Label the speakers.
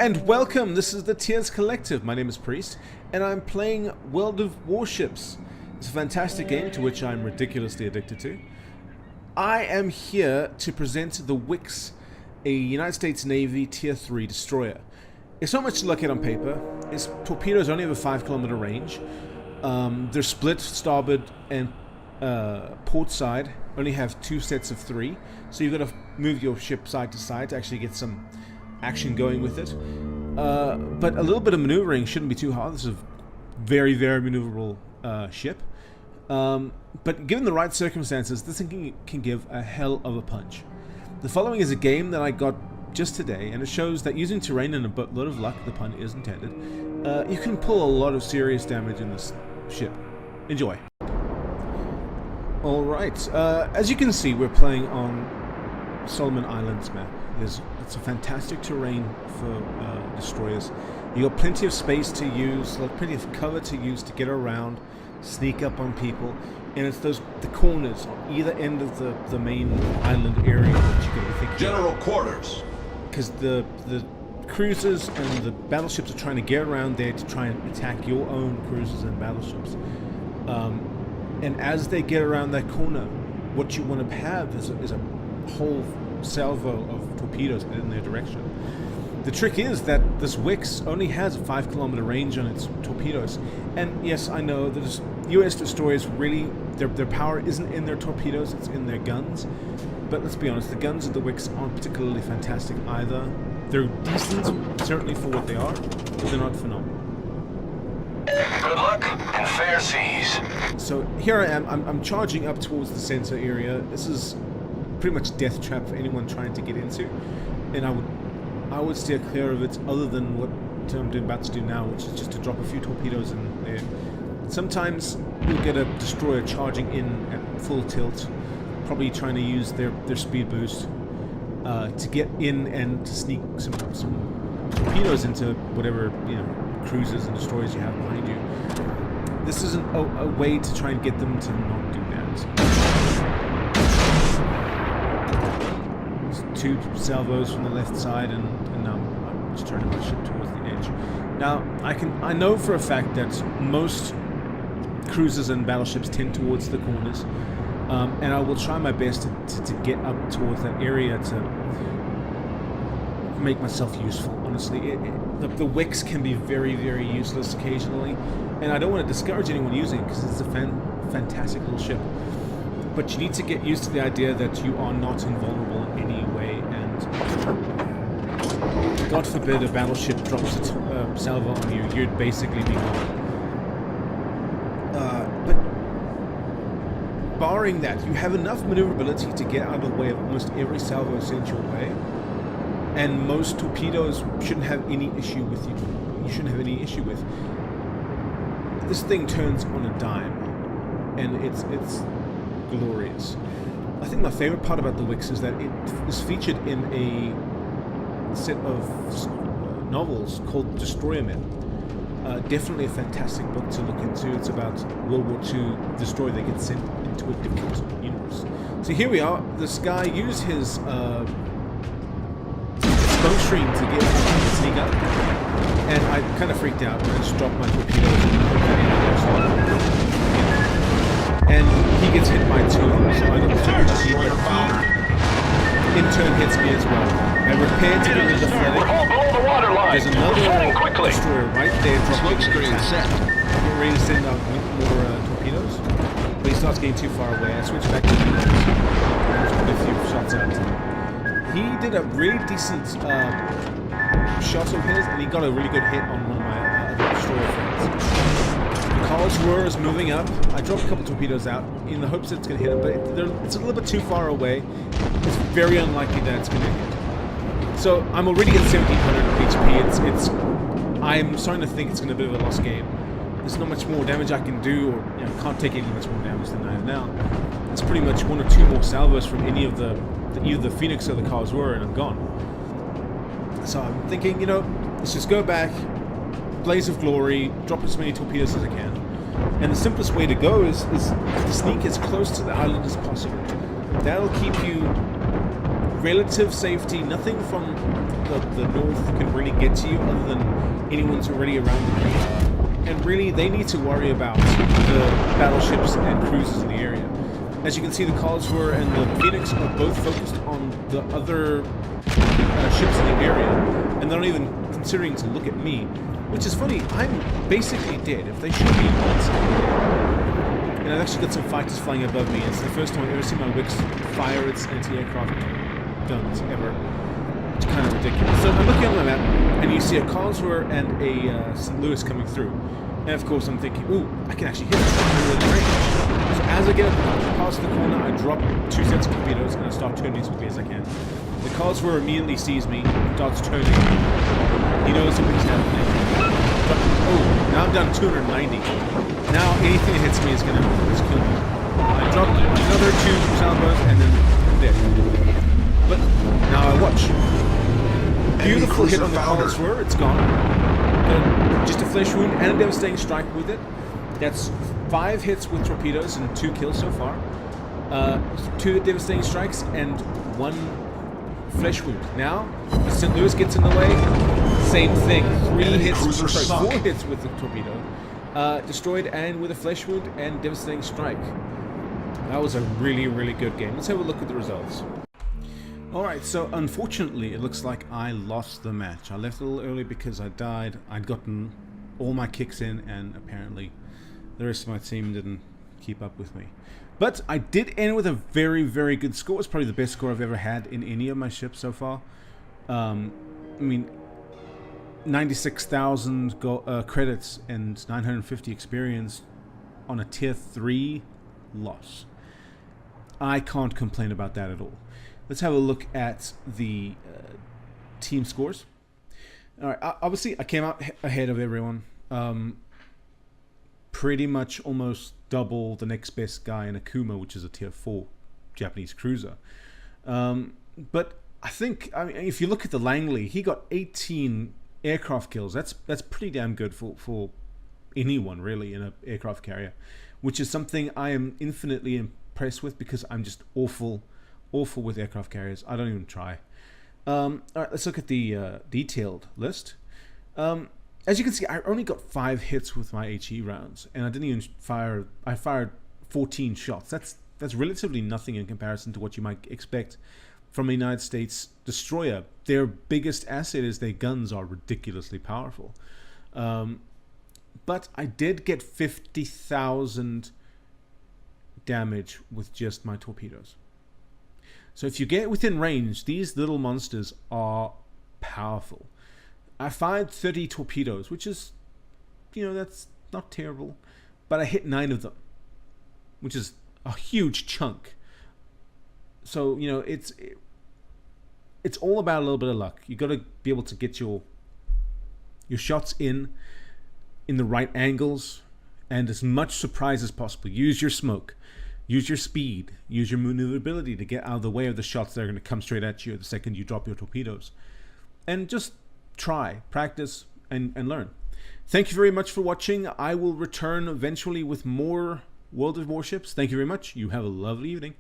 Speaker 1: And welcome, this is the Tears Collective. My name is Pryzt, and I'm playing World of Warships. It's a fantastic game to which I'm ridiculously addicted to. I am here to present the Wickes, a United States Navy Tier 3 destroyer. It's not much to look at on paper. Its torpedoes only have a 5-kilometer range. They're split starboard and port side. Only have 2 sets of 3, so you've got to move your ship side to side to actually get some action going with it. But a little bit of maneuvering shouldn't be too hard. This is a very, very maneuverable ship. But given the right circumstances, this thing can give a hell of a punch. The following is a game that I got just today, and it shows that using terrain and a lot of luck, the pun is intended, you can pull a lot of serious damage in this ship. Enjoy. Alright, as you can see, we're playing on Solomon Islands map. It's a fantastic terrain for destroyers. You got plenty of space to use, plenty of cover to use to get around, sneak up on people, and it's the corners on either end of the main island area that you got to be thinking.
Speaker 2: General quarters.
Speaker 1: Because the cruisers and the battleships are trying to get around there to try and attack your own cruisers and battleships. And as they get around that corner, what you want to have is a whole salvo of torpedoes in their direction. The trick is that this Wickes only has a 5-kilometer range on its torpedoes. And yes, I know that US destroyers really, their power isn't in their torpedoes, it's in their guns. But let's be honest, the guns of the Wickes aren't particularly fantastic either. They're decent, certainly for what they are, but they're not phenomenal.
Speaker 2: Good luck and fair seas.
Speaker 1: So here I am, I'm charging up towards the center area. This is pretty much death trap for anyone trying to get into, and I would steer clear of it, other than what I'm about to do now, which is just to drop a few torpedoes in there. Sometimes you'll get a destroyer charging in at full tilt, probably trying to use their speed boost to get in and to sneak some torpedoes into whatever cruisers and destroyers you have behind you. This isn't a way to try and get them to not do that. 2 salvos from the left side, and now I'm just turning my ship towards the edge. Now I know for a fact that most cruisers and battleships tend towards the corners, and I will try my best to get up towards that area to make myself useful. Honestly, the Wickes can be very, very useless occasionally, and I don't want to discourage anyone using it because it's a fantastic little ship. But you need to get used to the idea that you are not invulnerable in any way, and God forbid a battleship drops a salvo on you, you'd basically be gone. But barring that, you have enough maneuverability to get out of the way of almost every salvo sent your way, and most torpedoes shouldn't have any issue with you. You shouldn't have any issue with. This thing turns on a dime, and it's glorious. I think my favorite part about the Wickes is that it is featured in a set of novels called Destroyer Men. Definitely a fantastic book to look into. It's about World War II destroyer that gets sent into a different universe. So here we are. This guy used his smoke screen to get sneak up, and I kind of freaked out and I just dropped my torpedoes. And he gets hit by 2, so I got 2 to see, but he in turn hits me as well. I repair to get rid of the flooding. There's another destroyer right there dropping screen set. Get ready to send out more torpedoes, but he starts getting too far away. I switch back to the there's quite a few shots out. He did a really decent shot of his, and he got a really good hit on one of my other destroyer friends. Karlsruhe is moving up. I dropped a couple torpedoes out in the hopes that it's going to hit him, but it's a little bit too far away. It's very unlikely that it's going to hit. So I'm already at 1700 HP. I'm starting to think it's going to be a bit of a lost game. There's not much more damage I can do, or can't take any much more damage than I have now. It's pretty much 1 or 2 more salvos from any of either the Phoenix or the Karlsruhe, and I'm gone. So I'm thinking, let's just go back. Blaze of glory, drop as many torpedoes as I can. And the simplest way to go is to sneak as close to the island as possible. That'll keep you relative safety. Nothing from the north can really get to you other than anyone's already around the green. And really, they need to worry about the battleships and cruisers in the area. As you can see, the Karlsruhe and the Phoenix are both focused on the other ships in the area, and they're not even considering to look at me, which is funny. I'm basically dead if they shoot me once. And I've actually got some fighters flying above me. It's the first time I've ever seen my Wickes fire its anti-aircraft guns ever. It's kind of ridiculous. So I'm looking on my map, and you see a Karlsruhe and a St. Louis coming through. And of course I'm thinking, ooh, I can actually hit it in range. So as I get past the corner, I drop 2 sets of torpedoes and I start turning as quickly as I can. The Karlsruhe immediately sees me, starts turning. He knows something's happening. Oh, now I'm down 290. Now anything that hits me is gonna kill me. I drop another 2 salvos and then I'm dead. But now I watch. Beautiful hit on the Karlsruhe, it's gone. Just a flesh wound and a devastating strike with it. That's 5 hits with torpedoes and 2 kills so far. 2 devastating strikes and 1 flesh wound. Now, St. Louis gets in the way. Same thing. 4 hits with the torpedo. Destroyed and with a flesh wound and devastating strike. That was a really, really good game. Let's have a look at the results. Alright, so unfortunately it looks like I lost the match. I left a little early because I died. I'd gotten all my kicks in and apparently the rest of my team didn't keep up with me. But I did end with a very, very good score. It's probably the best score I've ever had in any of my ships so far. I mean, 96,000 credits and 950 experience on a tier 3 loss. I can't complain about that at all. Let's have a look at the team scores. All right, obviously I came out ahead of everyone. Pretty much almost double the next best guy in Akuma, which is a tier 4 Japanese cruiser. But I think, I mean, if you look at the Langley, he got 18 aircraft kills. That's pretty damn good for anyone really in an aircraft carrier, which is something I am infinitely impressed with because I'm just awful with aircraft carriers. I don't even try. All right, let's look at the detailed list. As you can see, I only got 5 hits with my HE rounds, and I didn't even fire. I fired 14 shots. That's relatively nothing in comparison to what you might expect from a United States destroyer. Their biggest asset is their guns are ridiculously powerful. But I did get 50,000 damage with just my torpedoes. So if you get within range, these little monsters are powerful. I fired 30 torpedoes, which is, you know, that's not terrible. But I hit 9 of them, which is a huge chunk. So, you know, it's all about a little bit of luck. You got to be able to get your shots in the right angles and as much surprise as possible. Use your smoke. Use your speed, use your maneuverability to get out of the way of the shots that are going to come straight at you the second you drop your torpedoes. And just try, practice, and learn. Thank you very much for watching. I will return eventually with more World of Warships. Thank you very much. You have a lovely evening.